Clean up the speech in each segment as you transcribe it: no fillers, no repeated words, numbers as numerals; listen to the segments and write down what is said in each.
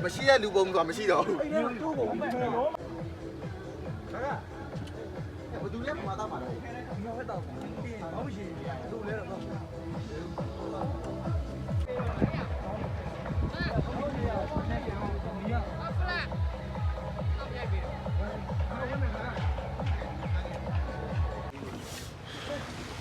မရှိတဲ့လူပုံကမရှိတော့ဘူးဘယ်သူလဲမှာတော့မှာလဲဒီမှာပဲတောက်ဘာမှမရှိဘူးလူလဲတော့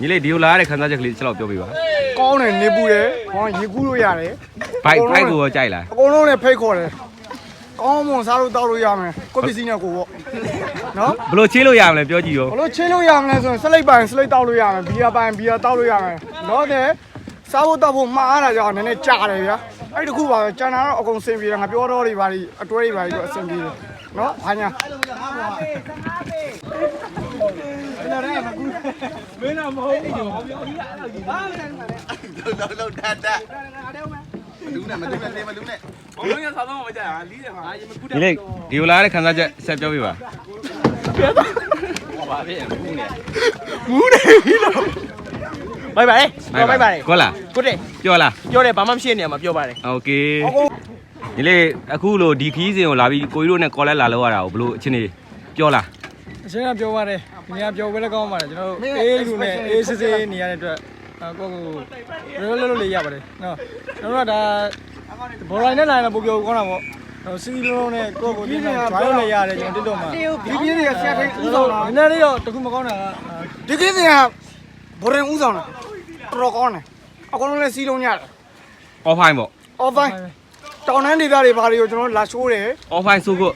ညီလေးဒီလိုလာရတဲ့ခန်းစားချက်ကလေးချက်တော့ပြောပြပါကောင်းတယ်နေပူတယ်ဟောရေကူးလို့ရတယ်ဘိုက်ကိုရောကြိုက်လားအကုန်လုံးနဲ့ဖိတ်ခေါ်တယ်ကောင်းမွန်စားလို့တောက်လို့ရမယ်ကိုပစ္စည်းနဲ့ကိုပေါ့နော်ဘလို့ချင်းလို့ရမလဲပြောကြည့်ရောဘလို့ချင်းလို့ရမလဲဆိုရင်စလိတ်ပိုင်စလိတ်တောက်လို့ရမယ်ဘီယာပိုင်ဘီယာတောက်လို့ရမယ်တော့တဲ့စားဖို့တောက်ဖို့မှားရတာကြောင့်နည်းနည်းကြာတယ်ဗျာအဲ့တခုပါပဲကျန်တာတော့အကုန်စင်ပြေတယ်ငါပြောတော့တွေပါလိအတွဲတွေပါလိတော့အစင်ပြေတယ်နော်ဘာညာမင်းတော့မဟုတ်ဘူးဘာပြောကြီးအဲ့လိုကြီးဘာလုံးတတ်မလူနဲ့မလူနဲ့ဘုံလုံးရစားတော့မကြရလီးတယ်ဟာရေမကူတယ်ညီလေးဒီလိုလာရတဲ့ခန်းစားချက်ဆက်ပြောပြပါဘာဖြစ်မူးနေပြီလို့ဘိုင်ပါလေဘိုင်ပါလေကိုလားကိုတဲ့ပြောလားပြောတယ်ဘာမှမရှိတဲ့နေရာမှာပြောပါတယ်โอเคညီလေးအခုလိုဒီခီးစဉ်ကိုလာပြီးကိုကြီးတို့နဲ့ကော်လက်လာလောက်ရတာကိုဘလို့အချင်းနေပြောလားအချင်းကပြောပါတယ်ဒီကပြောဝဲလည်းကောင်းပါတယ်ကျွန်တော်တို့အေးလူနဲ့အေးစစ်စစ်နေရတဲ့အတွက်ကိုကိုလွတ်လေးရပါတယ်နော်ကျွန်တော်တို့ကဒါဘော်လိုင်းနဲ့နိုင်တော့ပို့ပြောကောင်းတာပေါ့စီးလုံးနဲ့ကိုကိုဒီမှာ drive လုပ်ရတယ်ကျွန်တော်တက်တော့မှာဒီကင်းတွေကဆက်ထိတ်ဥဆောင်တာနည်းနည်းလေးတော့တခုမကောင်းတာကဒီကင်းတွေကဘော်ရင်ဥဆောင်တာတော်ကောင်းတယ်အကုန်လုံးလည်းစီးလုံးရတယ် offline ပေါ့ offline တောင်တန်းဒေသတွေဘာတွေကိုကျွန်တော်လာရှိုးတယ် offline so good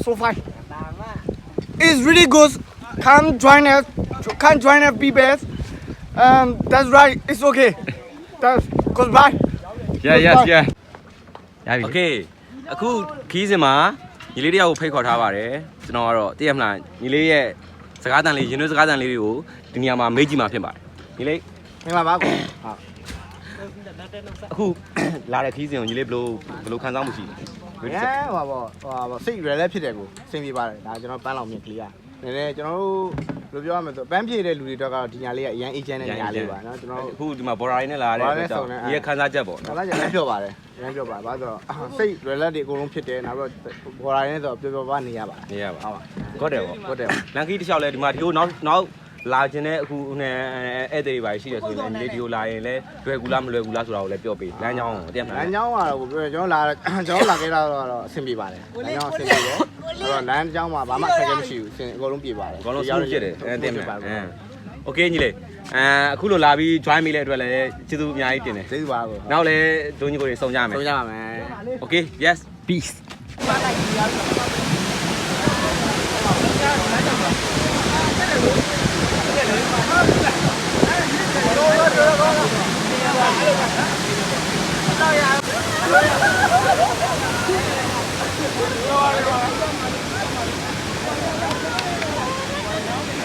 so fine it's really good come join us people that's right it's okay that's goodbye yeah ရပြီ okay အခုခီးစဉ်မှာညီလေးတယောက်ကိုဖိတ်ခေါ်ထားပါတယ်ကျွန်တော်ကတော့တည့်ရမလားညီလေးရဲ့စကားတန်လေးရင်သွေးစကားတန်လေးတွေကိုဒီနေရာမှာမေးကြည့်မှာဖြစ်ပါတယ်ညီလေးမင်္ဂလာပါကိုဟုတ်အခုလာတဲ့ခီးစဉ်ကိုညီလေးဘယ်လိုခံစားမှုရှိလဲဟိုပါစိတ်ရလဲဖြစ်တယ်ကိုအဆင်ပြေပါတယ်ဒါကျွန်တော်ပန်းလောင်မြင်ကလေးอ่ะနည်းနည်းကျွန်တော်တို့ဘယ်လိုပြောရမလဲဆိုပန်းဖြည့်တဲ့လူတွေတော့ကတော့ဒီညာလေးကအရန်အေဂျင့်တဲ့ညာလေးပါเนาะကျွန်တော်အခုဒီမှာ border နဲ့လာတဲ့အတွက်ကြောင့်ဒီခန်းစားချက်ပေါ့နော်ခန်းစားချက်ပြောပါတယ်ရမ်းပြောပါဘာဆိုတော့စိတ် relax တွေအကုန်လုံးဖြစ်တယ်နောက်ပြီးတော့ border နဲ့ဆိုတော့ပြောပါနေရပါနေရပါဟုတ်ပါဟုတ်တယ်လန်ကီတစ်လျှောက်လဲဒီမှာဒီလိုနောက်လာခြင်းနဲ့အခုနဲ့ဧည့်သည်တွေပါရှိတယ်ဆိုရင်လည်းဒီလိုလာရင်လည်းလွယ်ကူလားမလွယ်ကူလားဆိုတာကိုလည်းပြောပေးလမ်းကြောင်းကိုတည့်မလားလမ်းကြောင်းကတော့ပြောကျွန်တော်လာခဲ့တာတော့အဆင်ပြေပါတယ်လမ်းကြောင်းအဆင်ပြေတယ်အဲ့တော့လမ်းကြောင်းမှာဘာမှအခက်အခဲမရှိဘူးအကုန်လုံးပြေပါတယ်အကုန်လုံးဆုံးဖြစ်တယ်တည့်မလားโอเคညီလေးအခုလိုလာပြီး join မိတဲ့အတွက်လည်းကျေးဇူးအများကြီးတင်တယ်ကျေးဇူးပါကိုနောက်လည်းဒုညီကိုတွေစုံကြမယ်စုံကြပါမယ် okay yes peace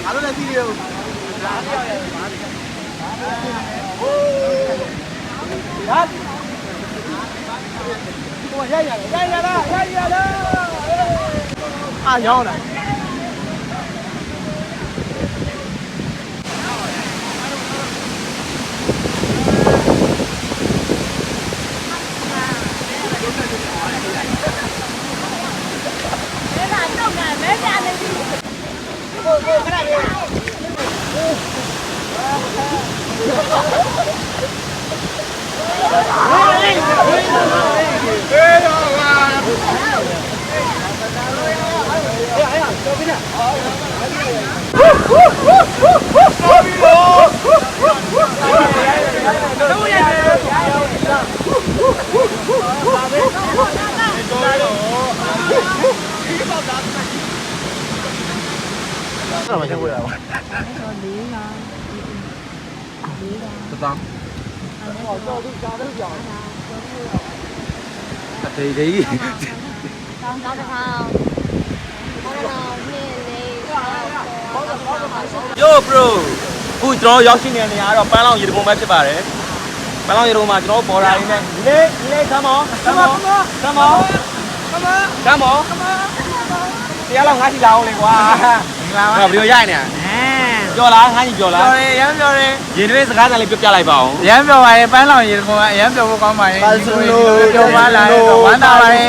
အားလုံးလည်းကြည့်ရအောင်လာရရတယ်ဟာဟိုရရလားအာရောင်းတာ တောင်းတေးတေး တောင်းတစ်ခါYo bro အခုကျွန်တော်ရောက်ရှိနေတဲ့နေရာကတော့ပန်းလောင်ရေတံခွန်ပဲဖြစ်ပါတယ်ပန်းလောင်ရေတံခွန်မှာကျွန်တော်ပေါ်လာရင်းနဲ့ဒီလေးခမ်းမောတရားလောက်ငါးချီလာအောင်လေကွာမင်္ဂလာပါဗီဒီယိုရိုက်နေတာကြော်လားငါးချီကြော်လားကြော်တယ်ရမ်းကြော်တယ်ရေတွင်းစကားတန်လေးပြောပြလိုက်ပါအောင် ရမ်းပြောပါရဲ့ပန်းလောင်ရေကွန်ကအရမ်းပြောဖို့ကောင်းပါရဲ့ပြောပါလားဝမ်းသာပါရဲ့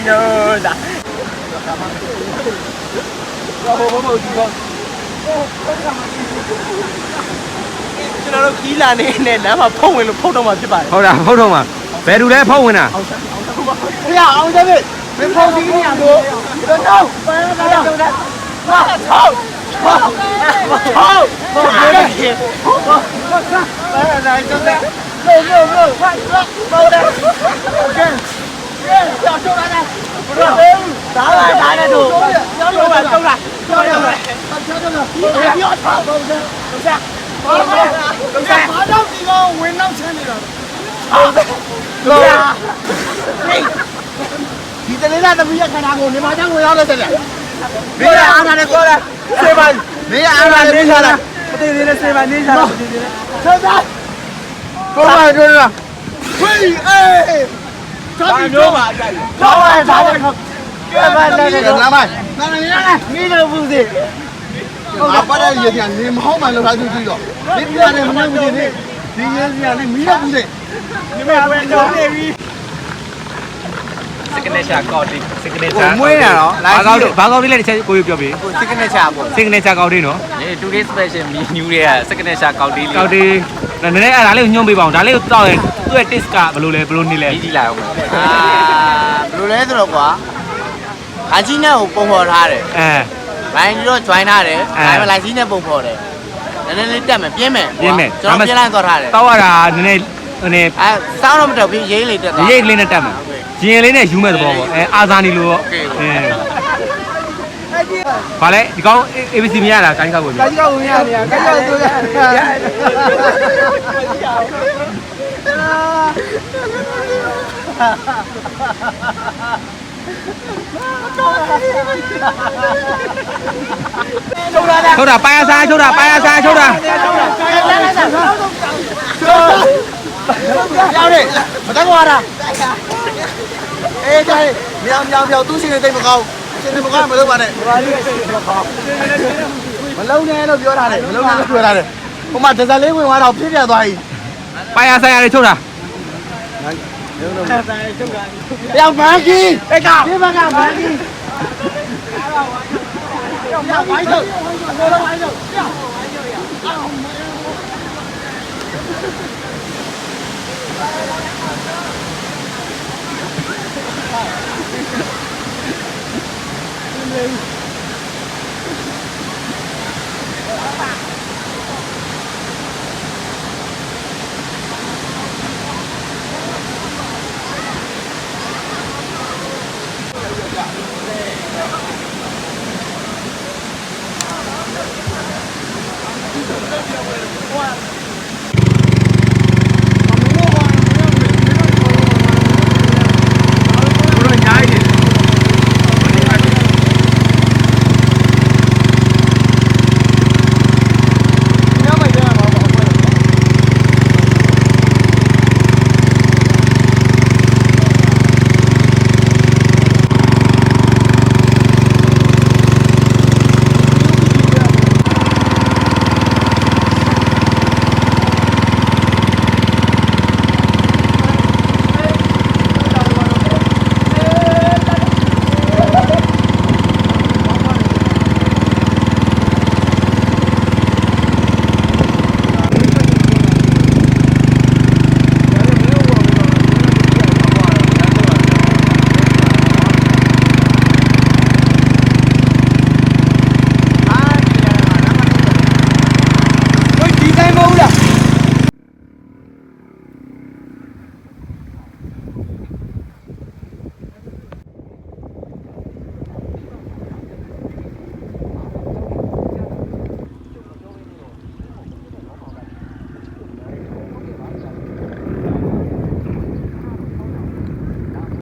လို့ဒါကျွန်တော်တို့ခီးလာနေတဲ့လမ်းမှာဖုံးဝင်လို့ဖုံးတော့မှဖြစ်ပါတယ် ဟုတ်တာဖုတ်တော့မှာဘယ်သူလဲဖုတ်ဝင်တာ ဘုရားအောင်တယ်မင်းဖောက်ပြီးနေရတော့တော့ပန်းလာတော့ဟာဒီတလေးလာသမီးရခန္ဓာကိုနေမချမ်းကိုရောက်တဲ့တဲ့မင်းရအားနဲ့ကိုလားစေပါမင်းရအားနဲ့နေစားလားမသိသေးနဲ့စေပါနေစားလားမသိသေးနဲ့ဆက်စားကိုပါတို့လားဝေးအေးသာမျိုးပါအကြိုက်တော့ပါဒါလည်းကဲပါနဲ့လာပါနာနေလာမင်းတို့ဘူးစီငါပါတဲ့ရေပြန်နေမဟောင်းမှလောက်ထားသူကြည့်တော့ဒီပြရတယ်မနိုင်ဘူးဒီနေ့ဒီရေပြန်နေမီးတော့ဘူးစီဒီမဲ့ဝဲတော့နေပြီ signature ကောက်တိ signature ကိုမွေးရတော့ ဘာကောက်လေးလဲတစ်ချက်ကိုပြောပြ signature ပေါ့ signature ကောက်တိနော် ဒီ today special menu တွေက signature ကောက်တေးလေး ကောက်တိနည်းနည်းအဲ့ဒါလေးကိုညွှန်ပေးပါအောင်ဒါလေးကိုတောက်ရင်သူ့ရဲ့ taste ကဘယ်လိုလဲဘယ်လိုနေလဲ ကြီးလာအောင်ပါ ဘယ်လိုလဲဆိုတော့ကွာခါကြီးနဲ့ကိုပုံဖော်ထားတယ် ဘိုင်းကြီးတော့ join ထားတယ်ဘိုင်းမလိုက်ကြီးနဲ့ပုံဖော်တယ်နည်းနည်းလေးတက်မယ်ပြင်းမယ်ကျွန်တော်ပြင်းလိုက်သွားထားတယ် တောက်ရတာနည်းနည်းစောင်းတော့မတက်ဘူးရေးလေးတက်သွား ရိတ်လေးနဲ့တက်မယ်ရင်လေးနဲ့ယူမဲ့သဘောပေါ့အာဇာနီလိုပေါ့ဘာလဲဒီကောင် ABC မရတာကိုင်းကောက်ဝင်ပြီ ကြီးကောက်ဝင်ရနေရကိုက်ကောက်ဆိုရထုတ်တာပိုင်အားစားထုတ်တာရောက်နေမတက်သွားတာအေးကြိုင်မြောင်သူ့ရှင်နေတိတ်မကောင်းရှင်နေမကောင်းမလုပ်ပါနဲ့မလုံးနဲ့လို့ပြောထားတယ်မလုံးနဲ့လို့ပြောထားတယ်ဟိုမှာဒဇယ်လေးဝင်သွားတော့ပြည့်ပြတ်သွားပြီ ပိုင်အားစားရတယ်ထုတ်တာ ရောက်မန်းကြီးအေးကဒီဘက်ကမန်းကြီးရောက်ဝိုင်းတော့ဝိုင်းတော့